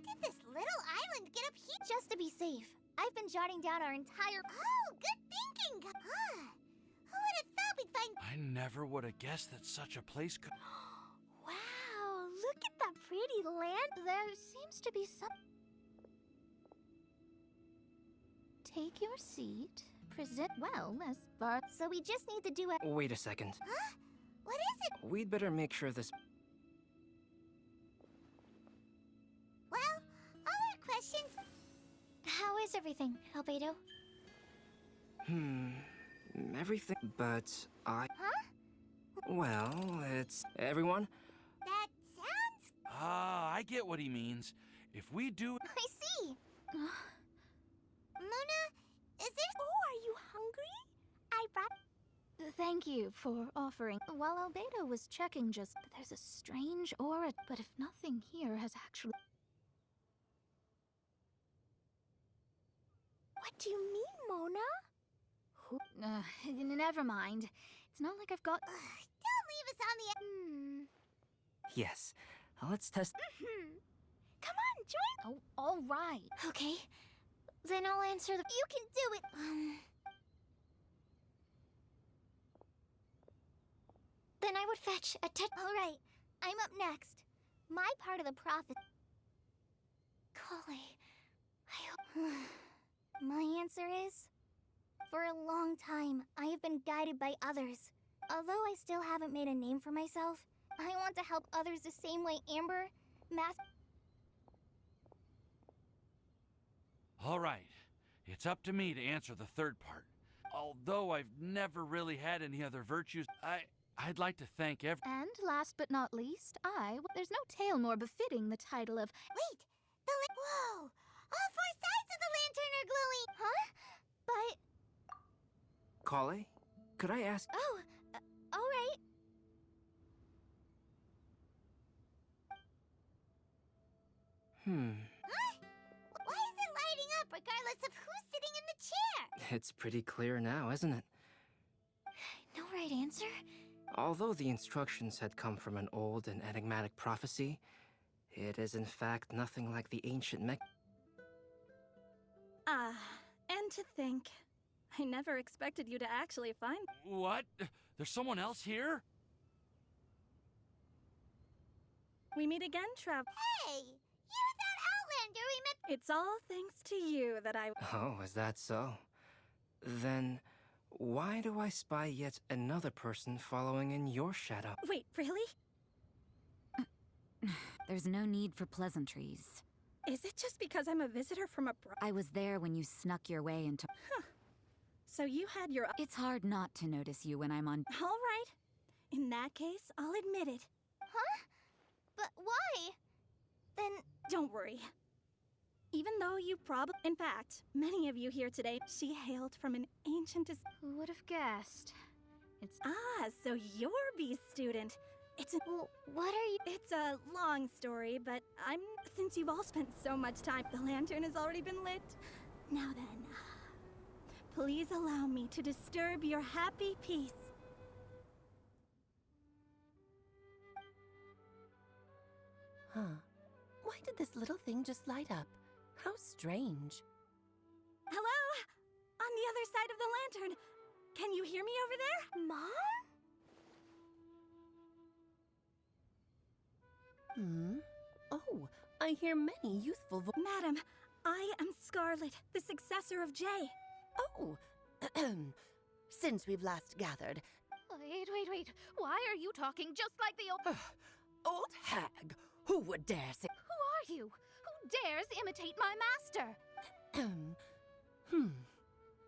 did this little island get up here? Just to be safe, I've been jotting down our entire... Oh, good thinking! Who would have thought we'd find... I never would have guessed that such a place could... Wow, look at that pretty land. There seems to be some... Take your seat. Present well as far... So we just need to do it... Wait a second. Huh? What is it? We'd better make sure this... Well, other questions... How is everything, Albedo? Everything, but I... Huh? Well, it's... Everyone? That sounds... Ah, I get what he means. If we do... I see. Mona, is there... Oh, are you hungry? I brought... Thank you for offering. While Albedo was checking just... There's a strange aura, but if nothing here has actually... What do you mean, Mona? Never mind. It's not like I've got... don't leave us on the... Yes. Let's test... Come on, join... Oh, all right. Okay. Then I'll answer the... You can do it! Then I would fetch a All right. I'm up next. My part of the prophet... Kale, I hope... My answer is... For a long time, I have been guided by others. Although I still haven't made a name for myself, I want to help others the same way Amber, All right. It's up to me to answer the third part. Although I've never really had any other virtues, I'd like to thank And last but not least, there's no tale more befitting the title of... Wait! Whoa! All four sides of the lantern are glowing! Huh? But... Kale? Could I ask... Oh, all right. Huh? Why is it lighting up regardless of who's sitting in the chair? It's pretty clear now, isn't it? No right answer? Although the instructions had come from an old and enigmatic prophecy, it is in fact nothing like the ancient And to think, I never expected you to actually find... What? There's someone else here? We meet again, Trav. Hey! You're that Outlander we met... It's all thanks to you that I... Oh, is that so? Then, why do I spy yet another person following in your shadow? Wait, really? There's no need for pleasantries. Is it just because I'm a visitor from abroad? I was there when you snuck your way into... So you had your... It's hard not to notice you when I'm on... All right. In that case, I'll admit it. Huh? But why? Then... Don't worry. Even though you probably... In fact, many of you here today, she hailed from an ancient... Who would have guessed? It's... Ah, so you're B's student. It's a... Well, what are you... It's a long story, but since you've all spent so much time, the lantern has already been lit. Now then, please allow me to disturb your happy peace. Huh. Why did this little thing just light up? How strange. Hello? On the other side of the lantern. Can you hear me over there? Mom? Oh, I hear many youthful Madam, I am Scarlet, the successor of Jay. Oh, since we've last gathered, Wait. Why are you talking just like the old... old hag, who would dare say... Who are you? Who dares imitate my master?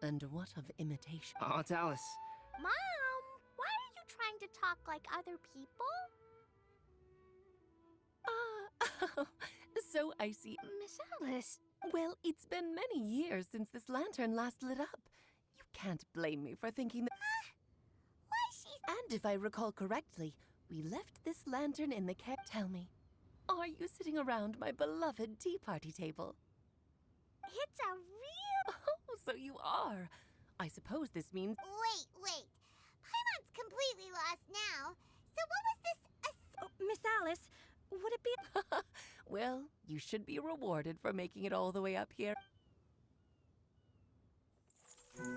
And what of imitation? Aunt Alice. Mom, why are you trying to talk like other people? So I see. Miss Alice. Well, it's been many years since this lantern last lit up. You can't blame me for thinking that... Why she's... And if I recall correctly, we left this lantern in the Tell me, are you sitting around my beloved tea party table? It's a real... Oh, so you are. I suppose this means... Wait. Paimon's completely lost now. So what was this... Oh, Miss Alice, would it be... Well, you should be rewarded for making it all the way up here.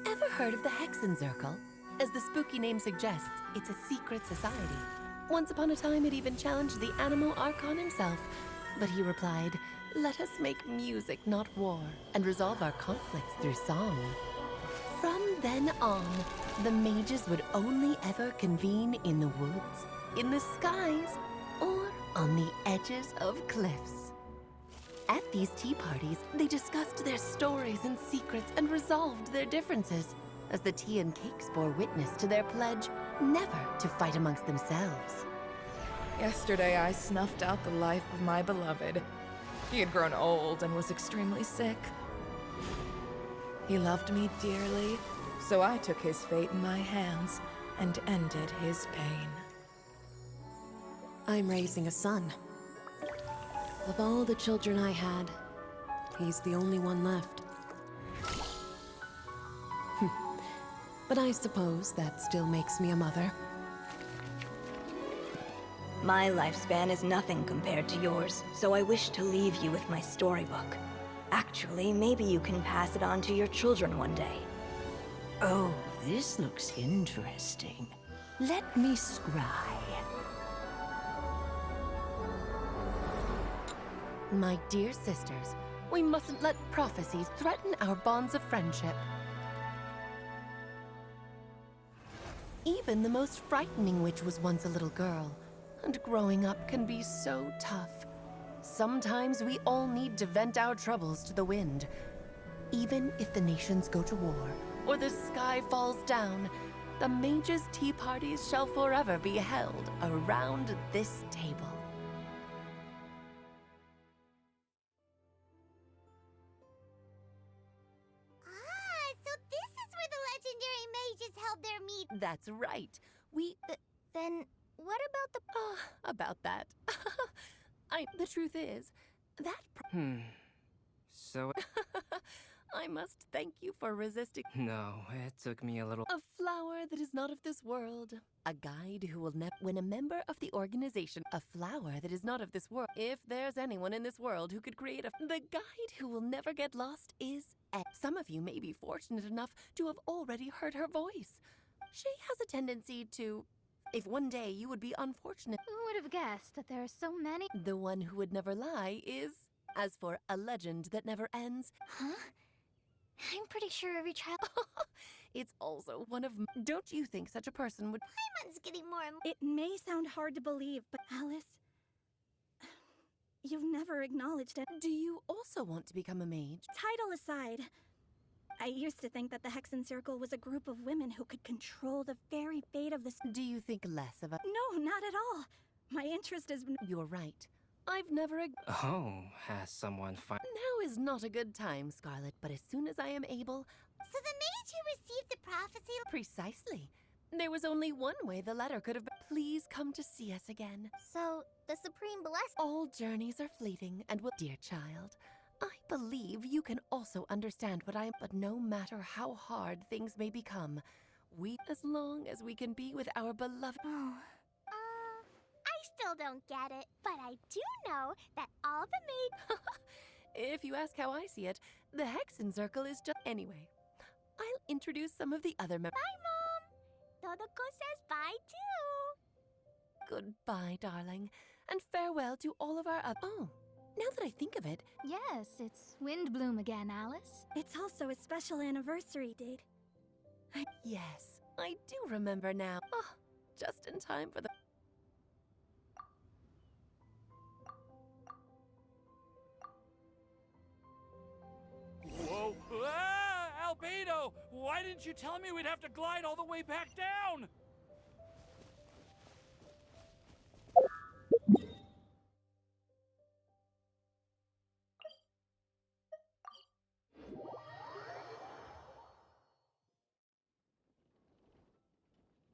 Ever heard of the Hexenzirkel? As the spooky name suggests, it's a secret society. Once upon a time, it even challenged the Anemo Archon himself. But he replied, "Let us make music, not war, and resolve our conflicts through song." From then on, the mages would only ever convene in the woods, in the skies, or on the edges of cliffs. At these tea parties, they discussed their stories and secrets and resolved their differences, as the tea and cakes bore witness to their pledge never to fight amongst themselves. Yesterday, I snuffed out the life of my beloved. He had grown old and was extremely sick. He loved me dearly, so I took his fate in my hands and ended his pain. I'm raising a son. Of all the children I had, he's the only one left. But I suppose that still makes me a mother. My lifespan is nothing compared to yours, so I wish to leave you with my storybook. Actually, maybe you can pass it on to your children one day. Oh, this looks interesting. Let me scry. My dear sisters, we mustn't let prophecies threaten our bonds of friendship. Even the most frightening witch was once a little girl, and growing up can be so tough. Sometimes we all need to vent our troubles to the wind. Even if the nations go to war, or the sky falls down, the mages' tea parties shall forever be held around this table. So this is where the legendary mages held their meet. That's right. Then what about the... About that. The truth is, that So, I must thank you for resisting. no, it took me a little... A flower that is not of this world. A guide who will never... When a member of the organization, a flower that is not of this world. If there's anyone in this world who could create a... The guide who will never get lost is... Some of you may be fortunate enough to have already heard her voice. She has a tendency to... If one day you would be unfortunate... Who would have guessed that there are so many? The one who would never lie is... As for a legend that never ends... Huh? I'm pretty sure every child... It's also one of... Don't you think such a person would... Paimon's getting more and It may sound hard to believe, but Alice, you've never acknowledged it. Do you also want to become a mage? Title aside, I used to think that the Hexenzirkel was a group of women who could control the very fate of the... Do you think less of a... No, not at all. My interest has been... You're right. I've never... Oh, has someone find... Now is not a good time, Scarlet, but as soon as I am able... So the mage who received the prophecy... Precisely. There was only one way the letter could have been... Please come to see us again. So, the Supreme Blessed... All journeys are fleeting and will... Dear child, I believe you can also understand what I'm... But no matter how hard things may become, as long as we can be with our beloved... I still don't get it, but I do know that all the maids... If you ask how I see it, the Hexenzirkel is just... Anyway, I'll introduce some of the other members. Bye, Mom! Todoko says bye, too! Goodbye, darling, and farewell to all of our Oh, now that I think of it... Yes, it's Windbloom again, Alice. It's also a special anniversary date. Yes, I do remember now. Oh, just in time for the... Whoa! Ah! Albedo! Why didn't you tell me we'd have to glide all the way back down?